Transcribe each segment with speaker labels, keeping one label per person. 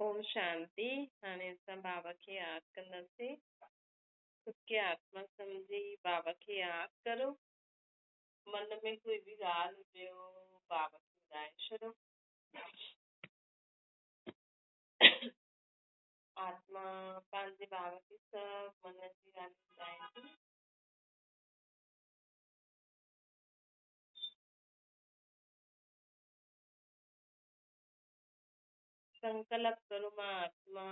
Speaker 1: ओम शांति। हाणे असां बाबा खे यादि कंदासीं। ख़ुदि खे आत्मा सम्झी बाबा खे यादि करो। मन में कोई बि ॻाल्हि हुजेव बाबा खे ॿुधाए छॾो। आत्मा पंहिंजे बाबा खे सभु मन जी ॻाल्हि ॿुधाईंदी। संकल्प करो, मां आत्मा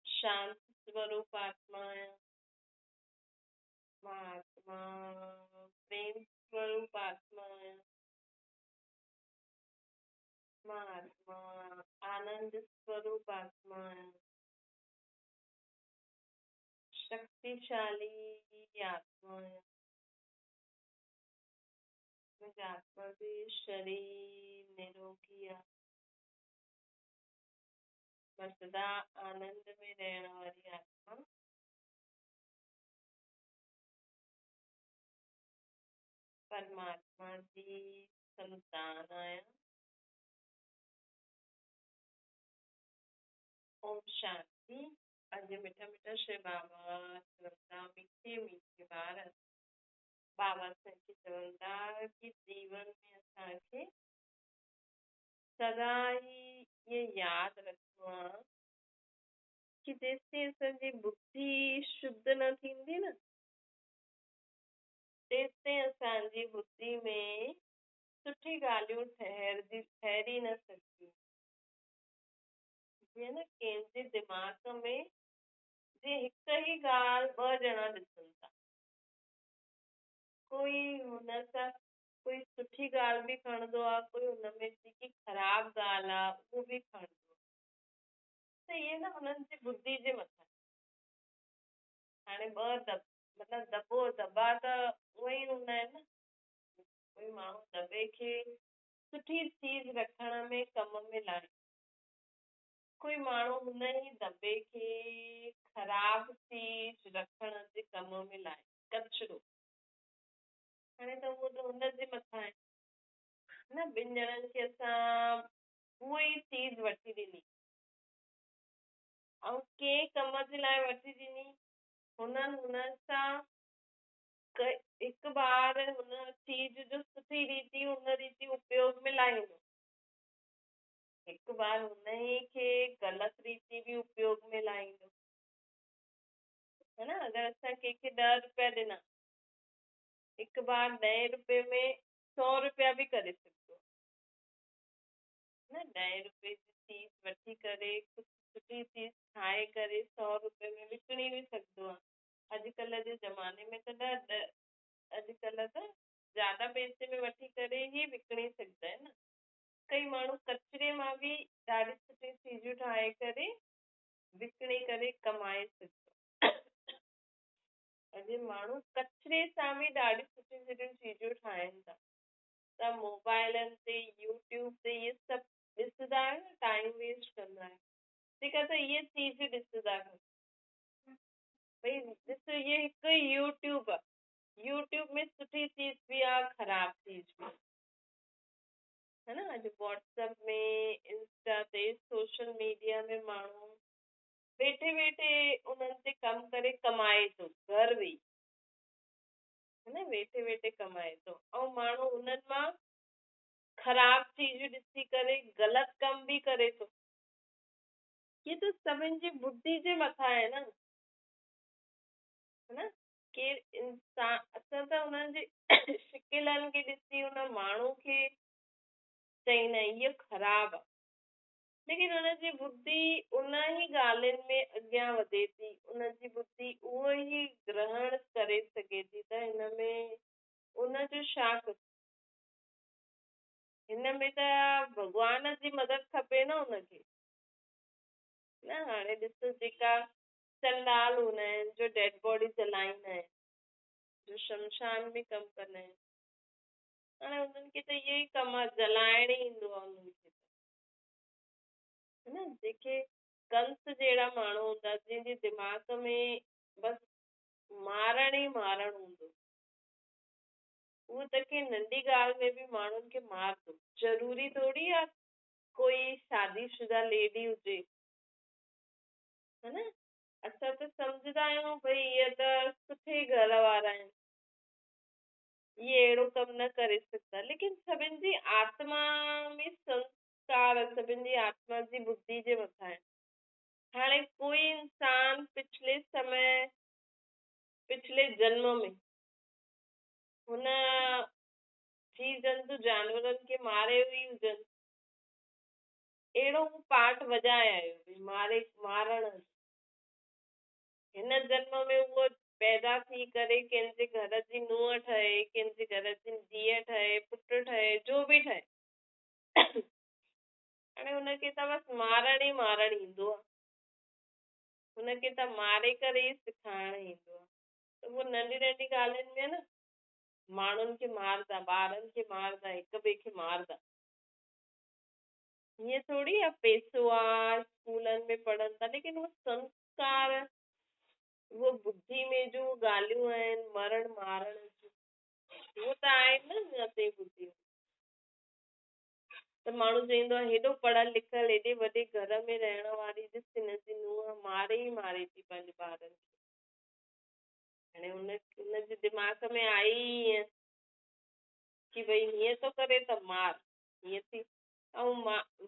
Speaker 1: शांत स्वरूप आत्मा आहियां। मां आत्मा प्रेम स्वरूप आत्मा आहियां। मां आत्मा आनंद स्वरूप आत्मा आहियां। शक्तिशाली आत्मा आहियां। मुंहिंजी आत्मा जो शरीर निरोगी आहे। मां सदा आनंद में रहण वारी आत्मा। परमात्मा जी संतान आहियां। ओम शांति। अॼु मिठा मिठा श्री बाबा चवंदा, मीठे मीठे ॿार बाबा असांखे चवंदा कि जीवन में असांखे सदा ई ये यादि रखिणो आहे कि जेसिताईं असांजी बुद्धि शुद्ध न थींदी न, तेसिताईं असांजी बुद्धि में सुठी ॻाल्हियूं ठहरी न सघंदियूं। जीअं न कंहिंजे दिमाग़ में जे हिक ई ॻाल्हि ॿ ॼणा ॾिसनि था, कोई हुन सां कोई सुठी ॻाल्हि बि खणंदो आहे, कोई हुन में जेकी ख़राबु ॻाल्हि आहे उहो बि खणंदो आहे। त इहे न हुननि जी बुद्धि जे मथां। हाणे मतिलबु दॿा त उहे ई हूंदा आहिनि न। कोई माण्हू दॿे खे सुठी चीज़ रखण में कम में लाए, कोई माण्हू हुन ई दॿे खे ख़राबु चीज़ रखण जे कम में लाए, कचिरो। हाणे त उहो त हुनजे मथां आहे न। ॿिनि ॼणनि खे असां उहा ई चीज़ वठी ॾिनी ऐं कंहिं कम जे लाइ वठी ॾिनी, हुननि हुन सां हिकु बार हुन चीज़ जो सुठी रीति हुन रीति उपयोग में लाईंदो, हिकु बार हुन ई खे ग़लति रीति बि उपयोग में लाईंदो, है न। अगरि असां कंहिंखे 10 रुपया ॾिना, हिकु बार 10 रुपये में 100 रुपया बि करे सघंदो न। 10 रुपये जी चीज़ वठी करे कुझु सुठी चीज़ ठाहे करे 100 रुपये में विकिणी बि सघंदो आहे। अॼुकल्ह जे ज़माने में त अॼुकल्ह त ज़्यादा पैसे में वठी करे ई विकिणी सघंदा आहिनि न। कई माण्हू कचिरे मां बि ॾाढी सुठी चीज़ूं ठाहे करे विकिणी करे कमाए सघंदो। अॼु माण्हू कचिरे सां बि ॾाढी सुठियूं सुठियूं चीज़ूं ठाहिनि था। त मोबाइलनि ते यूट्यूब ते इहे सभु ॾिसंदा आहियो न, टाइम वेस्ट कंदा आहियो। तंहिंखां त इहे चीज़ ॾिसंदा कयो। भई ॾिस, इहे हिकु यूट्यूब आहे, यूट्यूब में सुठी चीज़ बि आहे, ख़राबु चीज़ बि आहे, है न। अॼु व्हाट्सएप में, इंस्टा ते, सोशल मीडिया में माण्हू वेठे वेठे उन्हनि ते कमु करे कमाए थो, घर वेही, है न। वेठे वेठे कमाए थो ऐं माण्हू उन्हनि मां ख़राबु चीज़ूं ॾिसी करे ग़लति कम बि करे थो। ये त सभिनि जी बुद्धि जे मथां आहे न, है न। केरु इंसान, असां त हुननि जी शिकिलनि खे ॾिसी हुन माण्हू खे चईंदा आहियूं इहो ख़राबु आहे, लेकिन हुनजी बुद्धि उन ई ॻाल्हियुनि में अॻियां वधे थी, उनजी बुद्धि उहो ई ग्रहण करे सघे थी। त हिन में उनजो छा कजे? हिन में त भॻवान जी मदद खपे न उनखे न। हाणे ॾिसो, जेका चंडाल हूंदा आहिनि जो डेड बॉडी जलाईंदा आहिनि, जो शमशान में कमु कंदा आहिनि, हाणे उन्हनि खे त इहो ई कमु आहे, जलाइण ई ईंदो आहे उन्हनि खे, है न। जेके कंस जहिड़ा माण्हू हूंदा, जंहिंजे दिमाग़ में बसि मारण ई मारण हूंदो, उहो त कंहिं नंढी ॻाल्हि में बि माण्हुनि खे मारदो। ज़रूरी थोरी आहे कोई शादीशुदा लेडी हुजे है न। असां त सम्झंदा आहियूं भई इहे त सुठे घर वारा आहिनि, इहे अहिड़ो कमु न करे सघंदा, लेकिन सभिनि जी आत्मा में संस्कार, सभिनि जी आत्मा जी बुद्धि जे मथां आहे। हाणे कोई इंसान पिछले जन्म में हुन जीव जंतु जानवरनि खे मारे हुई हुजनि, अहिड़ो हू पाठ वॼाए आयो भई मारण। हिन जन्म में उहो पैदा थी करे कंहिंजे घर जी नुंहुं ठहे, कंहिंजे घर जी धीअ ठहे, पुटु ठहे, जो बि ठहे, हाणे हुनखे त बसि मारण ई ईंदो आहे, हुनखे त मारे करे ई सेखारणु ईंदो आहे। त उहो नंढी नंढी ॻाल्हियुनि में न माण्हुनि खे मारदा, ॿारनि खे मारदा, हिक ॿिए खे मारदा। हीअं थोरी आहे पैसो आहे, स्कूलनि में पढ़नि था, लेकिन उहो संस्कार, उहो बुद्धि में जो ॻाल्हियूं आहिनि मरण मारण जूं, उहो त आहिनि न अते बुद्धि। त माण्हू चईंदो आहे हेॾो पढ़ियल लिखियल हेॾे वॾे घर में रहण वारी ॾिस हिनजी नुंहुं मारे ई मारे थी पंहिंजे ॿारनि खे। हाणे हुनजे दिमाग़ में आई ईअं कि भई हीअं थो करे त मार, हीअं थी। ऐं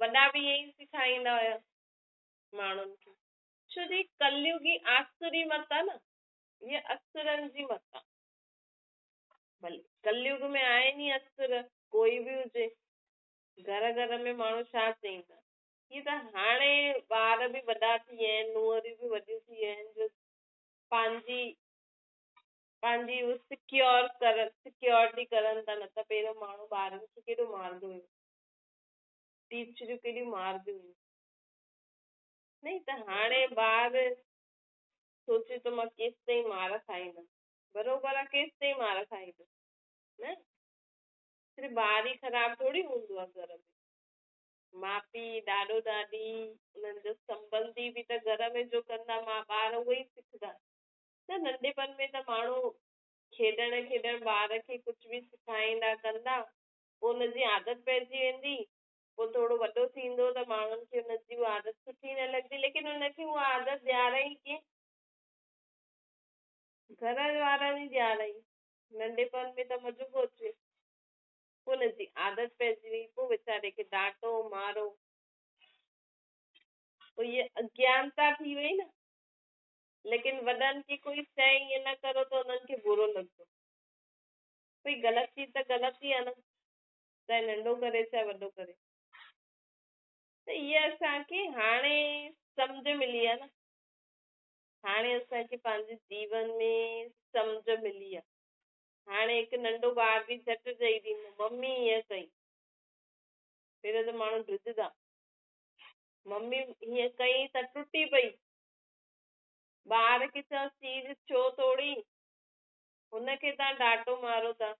Speaker 1: वॾा बि ईअं ई सेखारींदा हुया माण्हुनि खे, छो जी कलयुगी आसुरी मत आहे न, हीअ असुरनि जी मत आहे। भले कलयुग में आहिनि ई असुर, कोई बि हुजे, घर घर में माण्हू छा चईंदा। हीअ त हाणे ॿार बि वॾा थी विया आहिनि, नुंहरियूं बि वॾियूं थी विया आहिनि, जो पंहिंजी सिक्योरिटी करनि था। न त पहिरियों माण्हू ॿारनि खे केॾो मारंदो हुयो, टीचरियूं केॾियूं मारदियूं हुयूं। नहीं त हाणे ॿार सोचे तो मां केसि ताईं मार खाईंदमि, बरोबरु आहे, केसि ताईं मार खाईंदो न। सिर्फ़ु ॿार ई ख़राबु थोरी हूंदो आहे घर में, माउ पीउ, ॾाॾो ॾाॾी, उन्हनि जो संबंधी बि त घर में जो कंदा ॿार उहो ई सिखंदा न। नंढपण में त माण्हू खेॾण ॿार खे कुझु बि सेखारींदा कंदा, पोइ हुनजी आदत पइजी वेंदी, पोइ थोरो वॾो थींदो त माण्हुनि खे हुनजी उहा आदत सुठी न लॻंदी, लेकिन हुनखे उहा आदत ॾियाराई कीअं, घर वारनि ई ॾियाराई। नंढपण में त मज़ो पियो अचे, पोइ हुनजी आदत पइजी वई, पोइ वीचारे खे डांटो मारो, पोइ इहा अज्ञानता थी वई न। लेकिन वॾनि खे कोई चए ईअं न करो त हुननि खे बुरो लॻंदो, भई ग़लति चीज त ग़लति ई आहे न, चाहे नंढो करे चाहे वॾो करे। त इहा असांखे हाणे सम्झ मिली आहे न, हाणे असांखे पंहिंजे जीवन में सम्झ मिली आहे। हाणे हिकु नंढो ॿार बि झटि चई ॾींदो मम्मी हीअं कई, पहिरियों त माण्हू ड्रिजंदा, मम्मी हीअं कई त टुटी पई, ॿार खे चओ चीज छो तोड़ी, हुनखे तव्हां डांटो मारो था,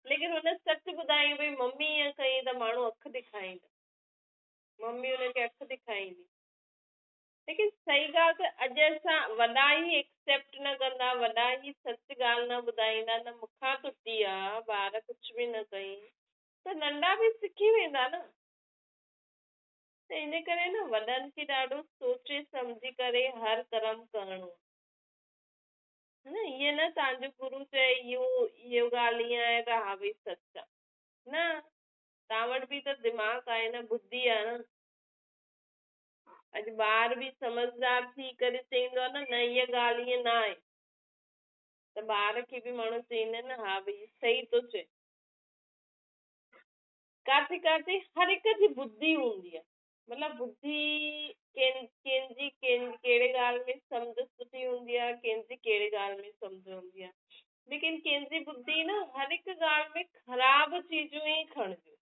Speaker 1: लेकिन हुन सच ॿुधाई भई मम्मी हीअं कई त माण्हू अखि ॾेखारींदा, मम्मी हुनखे अखि ॾेखारींदी। लेकिन सही ॻाल्हि त अॼु असां वॾा ई एक्सेप्ट न कंदा, वॾा ई सच ॻाल्हि न ॿुधाईंदा, न मूंखां टुटी आहे, ॿार कुझु बि न कई, त नंढा बि सिखी वेंदा न। त इन करे न वॾनि खे ॾाढो सोचे सम्झी करे हर कर्म करणो, है न। ईअं न तव्हांजो गुरू चए इहो ॻाल्हि ईअं आहे त हा भई सच आहे, न, तव्हां वटि बि त दिमाग़ आहे न, बुद्धि आहे न। अॼु ॿार बि समझदार थी करे चईंदो आहे न इहा ॻाल्हि ईअं न आहे, त ॿार खे बि माण्हू चईंदा आहिनि न हा भई सही थो चए। काथे काथे हर हिक जी बुद्धि हूंदी आहे, मतिलबु बुद्धि कंहिंजी कहिड़े ॻाल्हि में सम्झ सुठी हूंदी आहे, कंहिंजी कहिड़े ॻाल्हि में सम्झ हूंदी आहे, लेकिन कंहिंजी बुद्धि न हर हिकु ॻाल्हि में ख़राबु चीजूं ई खणंदियूं।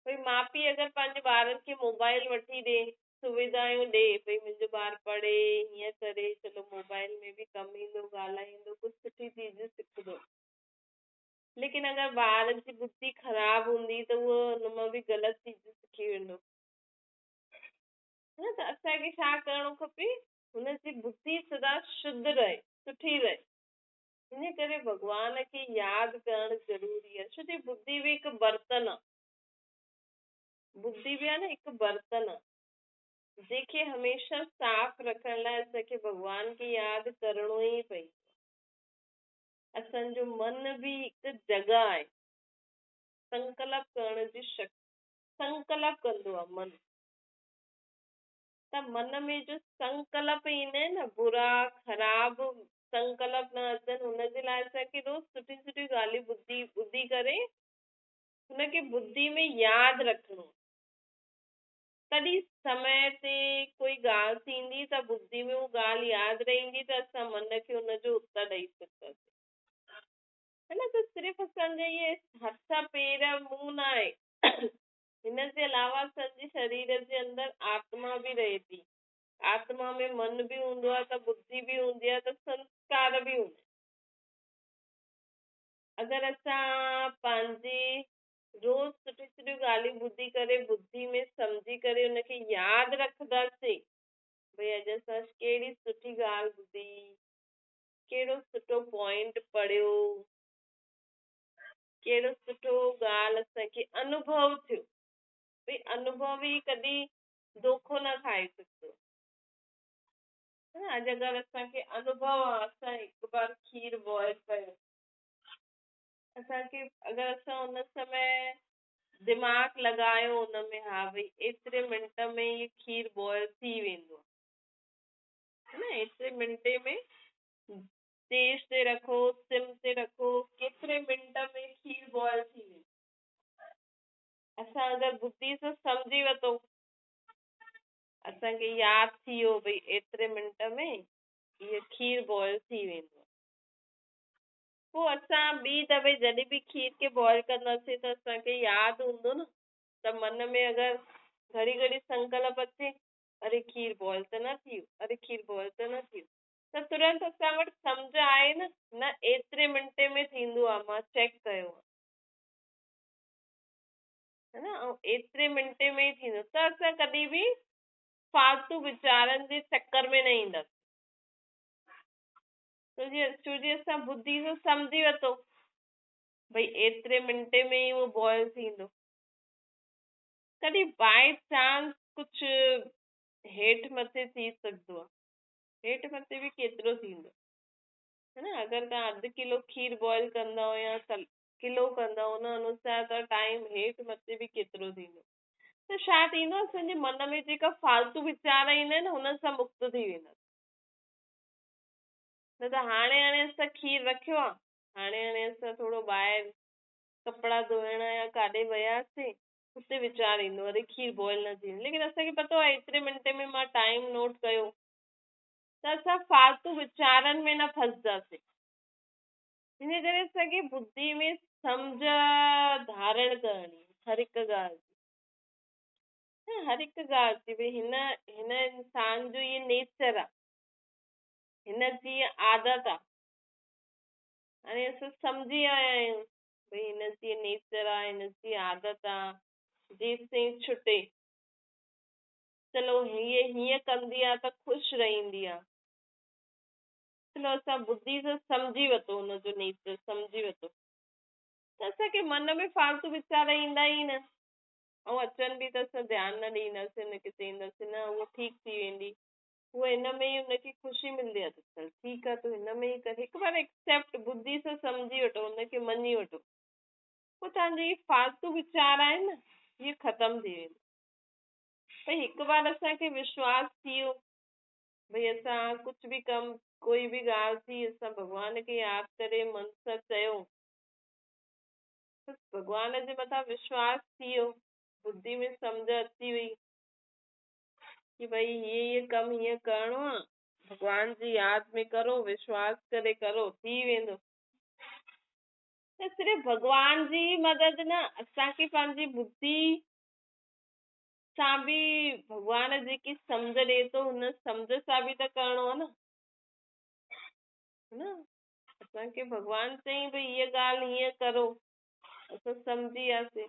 Speaker 1: भई माउ पीउ अगरि पंहिंजे ॿारनि खे मोबाइल वठी ॾे, सुविधाऊं ॾे, भई मुंहिंजो ॿारु पढ़े हीअं करे, चलो मोबाइल में बि कमु ईंदो, ॻाल्हाईंदो, कुझु सुठी चीज सिखंदो, लेकिन अगरि ॿार जी बुद्धि ख़राबु हूंदी त उहो हुन मां बि ग़लति चीज सिखी वेंदो, न। त असांखे छा करणो खपे, हुनजी बुद्धि सदा शुद्ध रहे, सुठी रहे। इन करे भॻवान खे यादि करणु ज़रूरी आहे, छो जो बुद्धि बि हिकु बर्तन आहे, बुद्धि बि आहे न हिकु बर्तन आहे, देखिए हमेशा साफ़ रखण लाइ असांखे भॻवान खे यादि करिणो ई पई। असांजो मन बि हिकु जॻह आहे, संकल्प करण जी शक्ति, संकल्प कंदो आहे मन। त मन में जो संकल्प ईंदा आहिनि न, बुरा ख़राब संकल्प न अचनि, हुनजे लाइ असांखे रोज़ सुठी सुठी ॻाल्हियूं ॿुधी करे हुनखे बुद्धि में यादि रखिणो। तॾहिं समय ते कोई ॻाल्हि थींदी त बुद्धि में उहा ॻाल्हि यादि रहंदी, त असां मन खे हुनजो उत्तर ॾेई सघंदासीं। है न, त सिर्फ़ु असांजा इहे हथ पेर मुंहुं न आहे, हिन जे अलावा असांजे शरीर जे अंदरि आत्मा बि रहे थी। आत्मा में मन बि हूंदो आहे त बुद्धि बि हूंदी आहे, त संस्कार बि हूंदा आहिनि। अगरि असां पंहिंजे रोज़ सुठी सुठी ॻाल्हियूं ॿुधी करे बुद्धि में सम्झी करे हुनखे यादि रखंदासीं, भई अॼु असां कहिड़ी सुठी ॻाल्हि ॿुधी, कहिड़ो सुठो पॉइंट पढ़ियो, कहिड़ो सुठो ॻाल्हि असांखे अनुभव थियो। भई अनुभव ई कॾहिं धोखो न खाए सघंदो। अॼु अगरि असांखे अनुभव आहे, असां हिकु बार खीर बॉइल कयो, असांखे अगरि असां हुन समय दिमाग़ लॻायो हुन में, हा भई एतिरे मिंट में ये खीर बॉइल थी वेंदो है न, एतिरे मिंटे में तेज ते रखो, सिम ते रखो, केतिरे मिंट में खीर बॉइल थी वेंदी। असां अगरि बुद्धि सां सम्झी वरितो, असांखे यादि थी वियो भई एतिरे मिंट में इहो खीर बॉइल थी वेंदो। पोइ असां ॿी दफ़े जॾहिं बि खीर खे बॉइल कंदासीं त असांखे यादि हूंदो न, त मन में अगरि घड़ी घड़ी संकल्प अचे, अरे खीर बॉइल त न थी, अरे खीर बॉइल त न थी, त तुरंत असां वटि सम्झ आहे न, न एतिरे मिंटे में थींदो आहे, मां चेक कयो आहे, है न, ऐं एतिरे मिंटे में ई थींदो, त असां कॾहिं बि फालतू वीचारनि जे चक्कर में न ईंदासीं। छोजी असां बुद्धि सां सम्झी वरितो भई एतिरे मिंटे में ई उहो बॉइल थींदो। कॾहिं बाय चांस कुझु हेठि मथे थी सघंदो आहे, हेठि मथे बि केतिरो थींदो है न। अगरि तव्हां अधु किलो खीर बॉइल कंदव या किलो कंदव, उन अनुसार त टाइम हेठि मथे बि केतिरो थींदो। त छा थींदो, असांजे मन में जेका फालतू वीचार ईंदा आहिनि हुन सां मुक्त थी वेंदा। न त हाणे असां खीर रखियो आहे, हाणे असां थोरो ॿाहिरि कपिड़ा धोइण या काॾे वियासीं, हुते वीचार ईंदो, अरे खीर बॉइल न थी, लेकिन असांखे पतो आहे एतिरे मिंटे में मां टाइम नोट कयो, त असां फालतू वीचारनि में न फंसदासीं। हिन करे असांखे बुद्धि में सम्झ धारण करणी हर हिकु ॻाल्हि, हर हिकु ॻाल्हि थी, भई हिन इंसान जो इहो नेचर आहे, हिन जी आदत आहे। हाणे असां सम्झी आया आहियूं भई हिन जी नेचर आहे, हिन जी आदत आहे, जेसि ताईं छुटे, चलो हीअं कंदी आहे त ख़ुशि रहंदी आहे, चलो असां बुद्धि सां सम्झी वरितो, हुनजो नेचर सम्झी वरितो, त असांखे मन में फालतू वीचार ईंदा ई न, ऐं अचनि बि त असां ध्यानु न ॾींदासीं, हुनखे चईंदासीं न उहो ठीकु थी वेंदी, उहो हिन में ई हुनखे ख़ुशी मिलंदी आहे, त चल ठीकु आहे, तूं हिन में ई कर, हिकु बार एक्सेप्ट बुद्धि सां सम्झी वठो, हुनखे मञी वठो, पोइ तव्हांजा इहे फालतू वीचार आहिनि न, इहे ख़तमु थी वेंदा। भई हिकु बार असांखे विश्वास थी वियो भई असां कुझु बि कमु, कोई बि ॻाल्हि थी, असां भॻवान खे यादि करे मन सां चयो, भॻवान जे मथां विश्वास थी वियो, बुद्धि में सम्झ अची वई कि भई ये कमु हीअं करिणो आहे, भॻवान जी यादि में करो, विश्वास करे करो, थी वेंदो। त सिर्फ़ु भॻवान जी मदद न, असांखे पंहिंजी बुद्धि सां बि भॻवान जेकी सम्झ ॾिए थो, हुन सम्झ सां बि त करिणो आहे न, असांखे भॻवान चई भई हीअ ॻाल्हि हीअं करो, असां सम्झी वियासीं,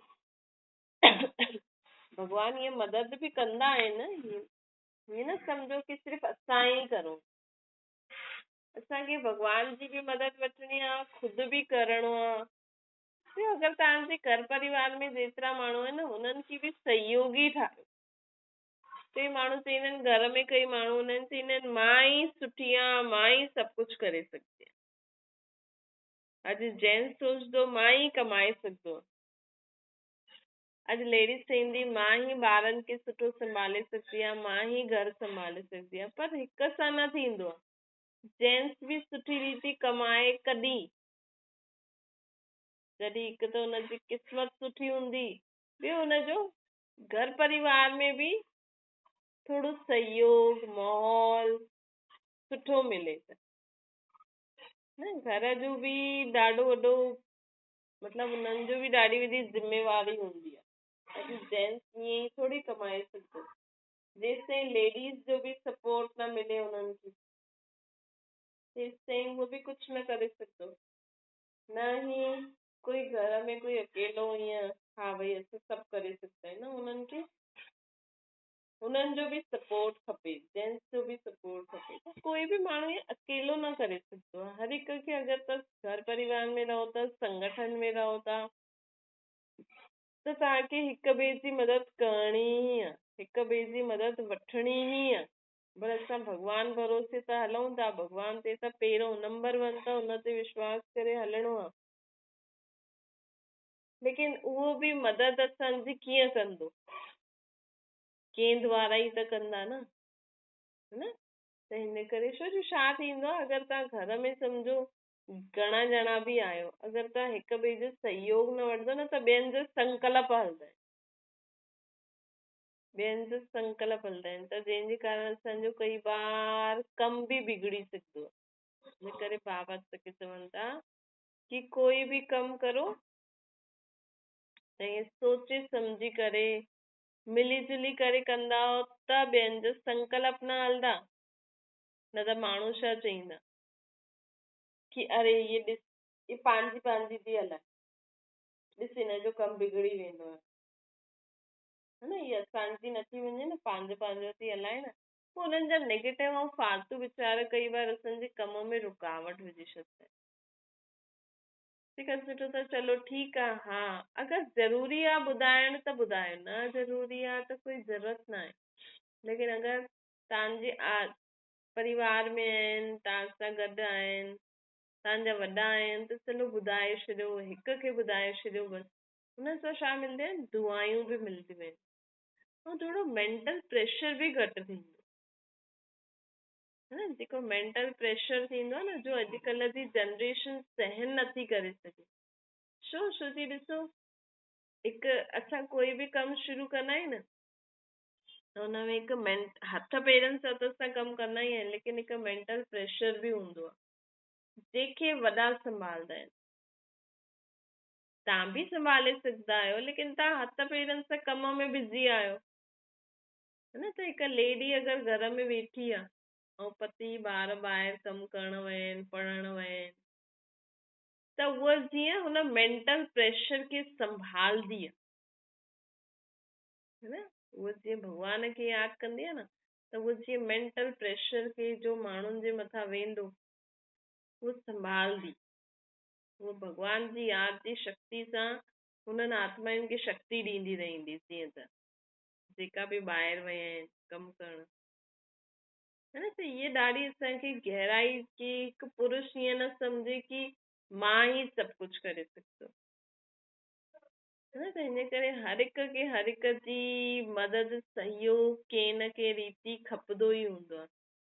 Speaker 1: भॻवान हीअ मदद बि कंदा आहिनि, हीअं न सम्झो कि सिर्फ़ु असां ई करूं, असांखे भॻवान जी बि मदद वठणी आहे, ख़ुदि बि करिणो आहे। अगरि तव्हांजे घर परिवार में जेतिरा माण्हू आहिनि, हुननि खे बि सहयोगी ठाहियो, कई माण्हू चईंदा आहिनि घर में कई माण्हू हूंदा आहिनि चईंदा आहिनि मां ई सुठी आहियां मां ई सभु कुझु करे सघंदी आहियां। अॼु जेंट्स सोचदो मां ई कमाए सघंदो अॼु लेडीज चईंदी मां ई ॿारनि खे सुठो संभाले सघंदी आहियां मां ई घर संभाले सघंदी आहियां पर हिक सां न थींदो आहे। जेंट्स बि सुठी रीति कमाए कॾहिं जॾहिं हिकु त हुनजी क़िस्मत सुठी हूंदी ॿियो हुनजो घर परिवार में बि थोरो सहयोग माहौल सुठो मिले त न घर जो बि ॾाढो वॾो मतिलबु हुननि जो बि ॾाढी वॾी ज़िम्मेवारी हूंदी आहे। अॼु जेंट्स ईअं ई थोरी कमाए सघंदो जेसि ताईं लेडीज़ जो बि सपोर्ट न मिले हुननि खे तेसि ताईं उहो बि कुझु न करे सघंदो न ई कोई घर में कोई अकेलो ईअं हा भई असां सभु करे सघंदा आहियूं न हुननि खे हुननि जो बि सपोर्ट खपे जेंट्स जो बि सपोर्ट खपे त कोई बि माण्हू ईअं अकेलो न करे सघंदो आहे हर हिक खे अगरि तव्हां घर परिवार में रहो था संगठन में रहो था त तव्हांखे हिक ॿिए जी मदद करणी ई आहे हिक ॿिए जी मदद वठणी ई आहे पर असां भॻवान भरोसे त हलूं था भॻवान ते त पहिरियों नंबर वन त हुन ते विश्वास करे हलणो आहे लेकिन उहो बि मदद असांजी कीअं कंदो कंहिं द्वारा ई त कंदा न न त हिन करे छा थींदो आहे अगरि तव्हां घर में सम्झो घणा ॼणा बि आहियो अगरि तव्हां हिक ॿिए जो सहयोग न वठंदो न त ॿियनि जो संकल्प हलंदा आहिनि ॿियनि जो संकल्प हलंदा आहिनि त जंहिंजे कारण असांजो कई बार कम बि बिगड़ी सघंदो आहे इन करे बाबा असांखे चवनि था कि कोई बि कमु करो ऐं सोचे सम्झी करे मिली जुली करे कंदा त ॿियनि जो संकल्प न हलंदा न त माण्हू छा चईंदा कि अरे ये ॾिस ये पंहिंजी पंहिंजी थी हलाए ॾिस हिन जो कमु बिगड़ी वेंदो आहे है न हीअ असांजी नथी वञे न पंहिंजो पंहिंजो थी हलाए न पोइ हुननि जा नेगेटिव ऐं फालतू वीचार कई बार असांजे कम में रुकावट विझी छॾंदा आहिनि तंहिंखां सुठो त चलो ठीकु आहे हा अगरि ज़रूरी आहे ॿुधाइण त ॿुधायो न ज़रूरी आहे त कोई ज़रूरत न आहे लेकिन अगरि तव्हांजे परिवार में आहिनि तव्हां सां गॾु आहिनि तव्हांजा वॾा आहिनि त चलो ॿुधाए छॾियो हिक खे ॿुधाए छॾियो बसि हुन सां छा मिलंदियूं आहिनि दुआयूं बि मिलंदियूं आहिनि ऐं थोरो मेंटल प्रेशर बि घटि थींदो है न जेको मेंटल प्रेशर थींदो आहे न जो अॼुकल्ह जी जनरेशन सहन नथी करे सघे छो जी ॾिसो हिकु असां कोई बि कमु शुरू कंदा आहियूं न त हुन में हिकु हथ पेरनि सां त असां कमु कंदा ई आहियूं लेकिन हिकु मेंटल प्रेशर बि हूंदो आहे जंहिंखे वॾा संभालंदा आहिनि तव्हां बि संभाले सघंदा आहियो लेकिन तव्हां हथ पेरनि सां कम में बिज़ी आहियो है न त हिकु लेडी अगरि घर में वेठी आहे ऐं पति ॿार ॿाहिरि कमु करणु विया आहिनि पढ़णु विया आहिनि त उहा जीअं हुन मेंटल प्रेशर खे संभालंदी आहे है न उहा जीअं भॻवान खे यादि कंदी आहे न त उहा जीअं मेंटल प्रेशर खे जो माण्हुनि जे मथां वेंदो उहा संभालंदी उहा भॻवान जी यादि जी शक्ति सां हुननि आत्माउनि खे शक्ति ॾींदी रहंदी जीअं त जेका बि ॿाहिरि विया आहिनि कमु करणु है न त इहे ॾाढी असांखे गहराई की हिकु पुरुष ईअं न सम्झे की मां ई सभु कुझु करे सघंदो है न त हिन करे हर हिक खे हर हिक जी मदद सहयोग कंहिं न कंहिं रीति खपंदो ई हूंदो आहे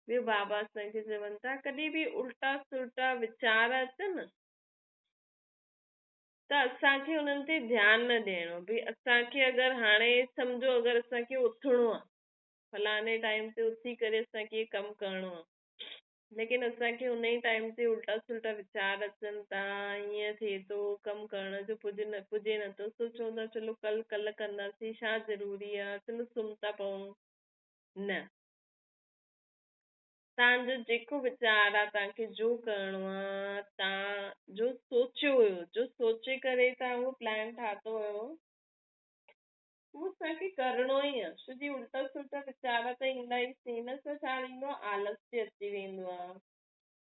Speaker 1: ॿियो बाबा असांखे चवनि था कॾहिं बि उल्टा सुल्टा वीचार अचनि त असांखे हुननि ते ध्यानु न ॾियणो भई असांखे अगरि हाणे सम्झो अगरि असांखे उथिणो आहे फलाणे टाइम ते उथी करे असांखे कमु करिणो आहे लेकिन असांखे उन ई टाइम ते उल्टा सुल्टा वीचार अचनि था हीअं थिए थो कमु करण जो पुॼे नथो सोचूं था चलो कल्ह कंदासीं छा ज़रूरी आहे चलो सुम्ही था पऊं न तव्हांजो जेको वीचार आहे तव्हांखे जो करिणो आहे तव्हां जो सोचियो हुयो जो सोचे करे तव्हां उहो प्लान ठातो हुयो उहो असांखे करिणो ई आहे छो जी उल्टा सुल्टा वीचार त ईंदा ई हिन सां छा थींदो आहे आलस्य अची वेंदो आहे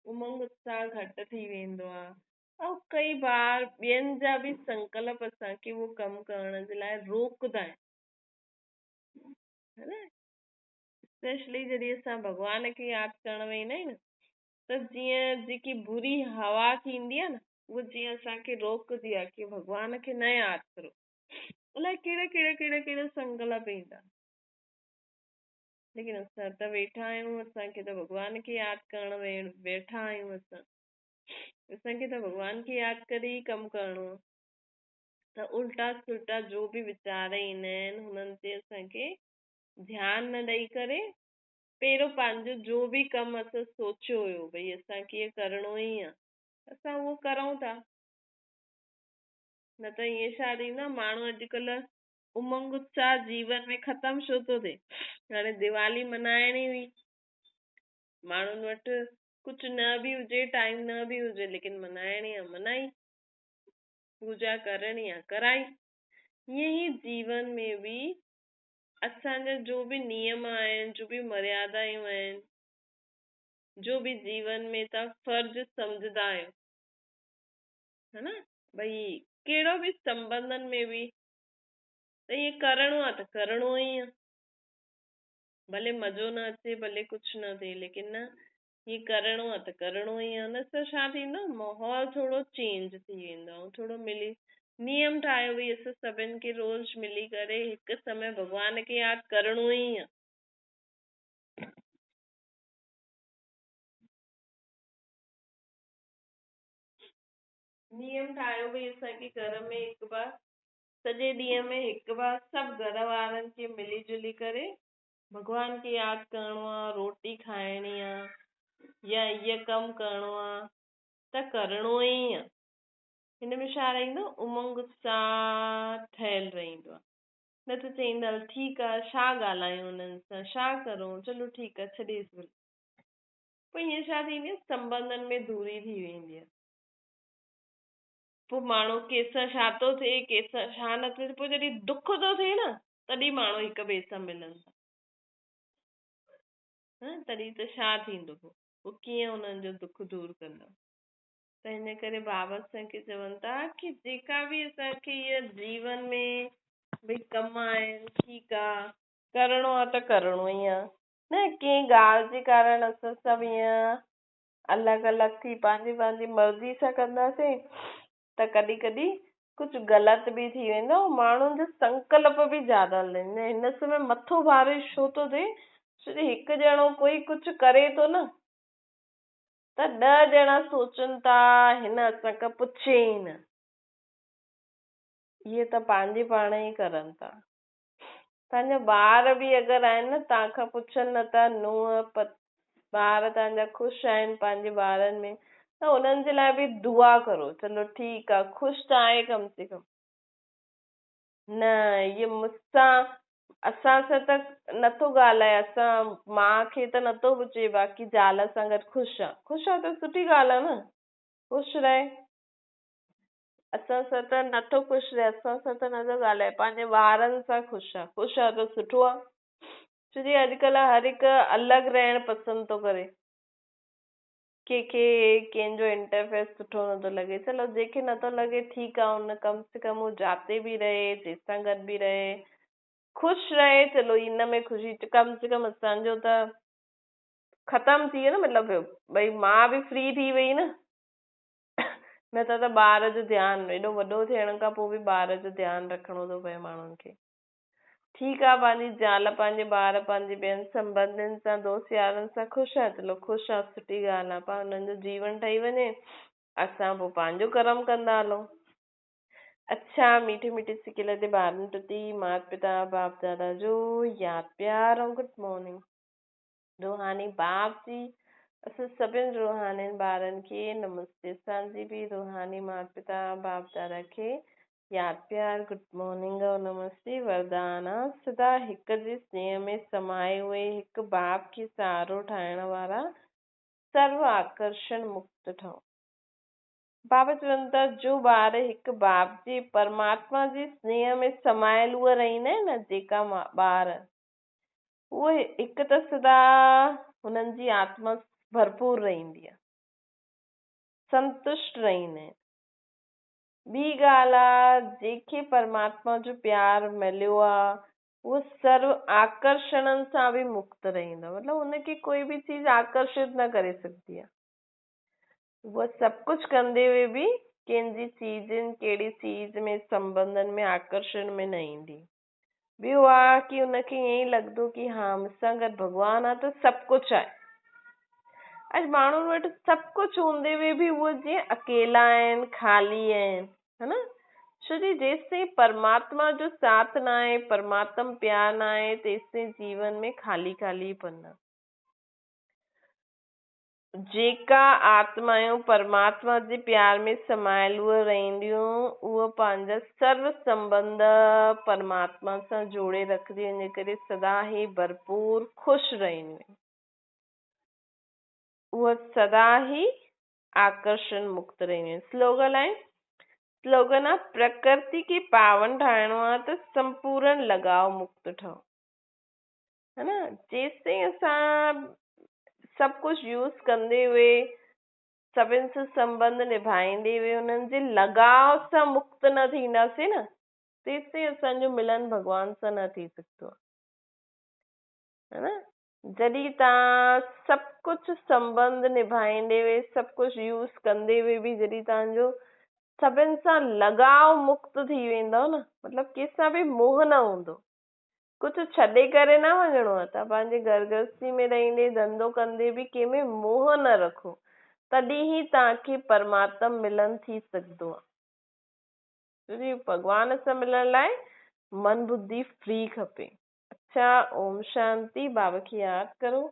Speaker 1: उमंग उत्साह घटि थी वेंदो आहे ऐं कई बार ॿियनि जा बि संकल्प असांखे उहो कमु करण जे लाइ रोकंदा आहिनि है न स्पेशली जॾहिं असां भॻवान खे यादि करण वेंदा आहियूं न, त जीअं जेकी बुरी हवा थींदी आहे न, उहा जीअं असांखे रोकदी आहे कि भॻवान खे न यादि करो। अलाए कहिड़ा कहिड़ा कहिड़ा कहिड़ा संकल्प ईंदा, लेकिन असां त वेठा आहियूं, असांखे त भॻवान खे यादि करण वेठा आहियूं असांखे त भॻवान खे यादि करे ई कमु करिणो आहे। त उल्टा सुल्टा जो बि वीचार ईंदा आहिनि हुननि ते असांखे ध्यानु न ॾेई करे पहिरियों पंहिंजो जो बि कमु असां सोचियो हुयो भई असांखे इहो करिणो ई आहे, असां उहो करूं था। न त ईअं छा थींदो, माण्हू अॼुकल्ह उमंग उत्साह जीवन में ख़तम छो थो थिए। हाणे दिवाली मल्हाइणी हुई, माण्हुनि वटि कुझु न बि हुजे, टाइम न बि हुजे, लेकिन मल्हाइणी आहे मल्हाई, पूजा करणी आहे कराई। ईअं ई जीवन में बि असांजा जो बि नियम आहिनि, जो बि मर्यादायूं आहिनि, जो बि जीवन में तव्हां फर्ज़ सम्झंदा आहियो, है न, भई कहिड़ो बि संबंधनि में बि त ईअं करिणो आहे त करिणो ई आहे, भले मज़ो न अचे, भले कुझु न थिए, लेकिन न हीअ करिणो आहे त करिणो ई आहे। हुन सां छा थींदो, माहौल थोरो चेंज थी वेंदो, थोरो मिली नियम ठाहियो भई असां सभिनि खे रोज़ मिली करे हिकु समय भॻवान खे यादि करिणो ई आहे। नियम ठाहियो भई असांखे घर में हिकु बार, सॼे ॾींहं में हिकु बार सभु घर वारनि खे मिली जुली करे भॻवान खे यादि करिणो आहे, रोटी खाइणी आहे या इहो कमु करिणो आहे त करिणो ई आहे। हिन में छा रहंदो, उमंग उत्साह ठहियलु रहंदो आहे। न त चईंदा हल ठीकु आहे, छा ॻाल्हायूं हुननि सां, छा करूं, चलो ठीकु आहे छॾेसि भले। पोइ हीअं छा थींदी आहे, संबंधनि में दूरी थी वेंदी आहे। पोइ माण्हू कंहिंसां छा थो थिए, कंहिंसां छा न थिए, पोइ जॾहिं दुख थो थिए न, तॾहिं माण्हू हिक ॿिए सां मिलनि था, तॾहिं त छा थींदो, पोइ कीअं हुननि जो दुख दूरि कंदा। त हिन करे बाबा असांखे चवनि था कि जेका बि असांखे इहा जीवन में भई कम आहिनि, ठीकु आहे, करिणो आहे त करिणो ई आहे। न कंहिं ॻाल्हि जे कारण असां सभु ईअं अलॻि अलॻि थी पंहिंजी पंहिंजी मर्ज़ी सां कंदासीं त कॾहिं कॾहिं कुझु ग़लति बि थी वेंदो, माण्हुनि जो संकल्प बि ज्यादा हलंदा। हिन समय मथो भारी छो थो थिए, छो जो हिकु ॼणो कोई कुझु करे थो न, त 10 ॼणा सोचनि था हिन असां खां पुछे ई न, इहे त पंहिंजे पाण ई करनि था। तव्हांजा ॿार बि अगरि आहिनि न, तव्हां खां पुछनि नथा, नुंहं ॿार तव्हांजा ख़ुशि आहिनि पंहिंजे ॿारनि में, त उन्हनि जे लाइ बि दुआ करो, चलो ठीकु आहे, ख़ुशि त आहे कम से कम। न इहे मूंसां असां सां त नथो ॻाल्हाए, असां माउ खे त नथो पुछे, बाक़ी ज़ाल सां गॾु ख़ुशि आहे त सुठी ॻाल्हि आहे न, ख़ुशि रहे। असां सां त नथो ख़ुशि रहे, असां सां त नथो ॻाल्हाए, पंहिंजे ॿारनि सां ख़ुशि आहे त सुठो आहे। छो जी अॼुकल्ह हर हिकु अलॻि रहणु पसंदि थो करे, कंहिंखे कंहिंजो इंटरफेयर सुठो नथो लॻे, चलो जंहिंखे नथो लॻे ठीकु आहे, हुन कम से कम हू जाते बि रहे, जंहिंसां गॾु बि रहे, ख़ुशि रहे, चलो इन में ख़ुशी, कम से कम असांजो त ख़तमु थी वियो न, मतिलबु भई मां बि फ्री थी वई न, न त ॿार जो ध्यानु, एॾो वॾो थियण खां पोइ बि ॿार जो ध्यानु रखिणो थो पए माण्हुनि खे। ठीकु आहे, पंहिंजी ज़ाल पंहिंजे ॿार पंहिंजे ॿियनि संबंधियुनि सां दोस्त यारनि सां ख़ुशि आहे, चलो ख़ुशि आहे, सुठी ॻाल्हि आहे, पर हुननि जो जीवन ठही वञे, असां पोइ पंहिंजो कर्म कंदा हलूं। अच्छा, मीठे मीठे सिके लॻे ॿारनि प्रति माता पिता बाप दादा जो यादि प्यार ऐं गुड मॉर्निंग। रूहानी बाप जी असां सभिनि रूहानी ॿारनि खे नमस्ते, असांजी बि रूहानी माता पिता बाप दादा खे यादि प्यार गुड मॉर्निंग और नमस्ते। वरदान सदा हिक जे स्नेह में समाये हुए हिकु बाप खे सहारो ठाहिण वारा सर्व आकर्षण मुक्त ठहो। बाबा चवनि था जो ॿार हिकु बाप जी परमात्मा जी स्नेह में समायल उहे रहंदा आहिनि न, जेका ॿार उहे हिकु त सदा हुननि जी आत्मा भरपूर रहंदी आहे, संतुष्ट रहंदा आहिनि। ॿी ॻाल्हि आहे, जंहिंखे परमात्मा जो प्यार मिलियो आहे उहो सर्व आकर्षणनि सां बि मुक्त रहंदो, मतिलबु हुनखे कोई बि चीज आकर्षित न करे सघंदी आहे। उहा सभु कुझु कंदे हुए बि कंहिंजी कहिड़ी चीज में संबंधनि में आकर्षण में न ईंदी। ॿियो आहे कि हुनखे ईअं ई लॻंदो कि हा मूंसां गॾु भॻवानु आहे त सभु कुझु आहे। अॼु माण्हुनि वटि सभु कुझु हूंदे हुए बि उहे जीअं अकेला आहिनि, ख़ाली आहिनि, है न? छो जी जेसिताईं परमात्मा जो साथ न आहे, परमात्मा प्यार न आहे, तेसिताईं जीवन में ख़ाली ख़ालीपन आहे। जेका आत्मायूं परमात्मा जे प्यार में समायल रहंदियूं, उहे पंहिंजा सर्व संबंध परमात्मा सां जोड़े रखदियूं, इन करे सदा ई भरपूर ख़ुशि रहंदियूं। उहे सदा ई आकर्षण मुक्त रहंदियूं। स्लोगन आहे प्रकृति खे पावन ठाहिणो आहे त संपूर्ण लगाव मुक्त ठहो, है न? जेसिताईं असां सभु कुझु यूज़ कंदे हुए, सभिनि सां संबंध निभाईंदे हुए उन्हनि जे लगाव सां मुक्त न थींदासीं न, तेसिताईं असांजो मिलन भॻवान सां न थी सघंदो आहे, है न? जॾहिं तव्हां सभु कुझु संबंध निभाईंदे हुए, सभु कुझु यूज़ कंदे हुए बि जॾहिं तव्हांजो सभिनि सां लगाव मुक्त थी वेंदव न, मतिलबु कंहिंसां बि मोह न हूंदो, कुझु छॾे करे न वञिणो आहे। तव्हां पंहिंजे घर गृहस्थी में रहंदे, धंधो कंदे बि कंहिंमें मोह न रखो, तॾहिं ई तव्हांखे परमात्मा मिलन थी सघंदो आहे। छोकी भॻवान सां मिलण लाइ मन बुद्धि फ्री खपे। अच्छा, ओम शांति। बाबा खे यादि करो।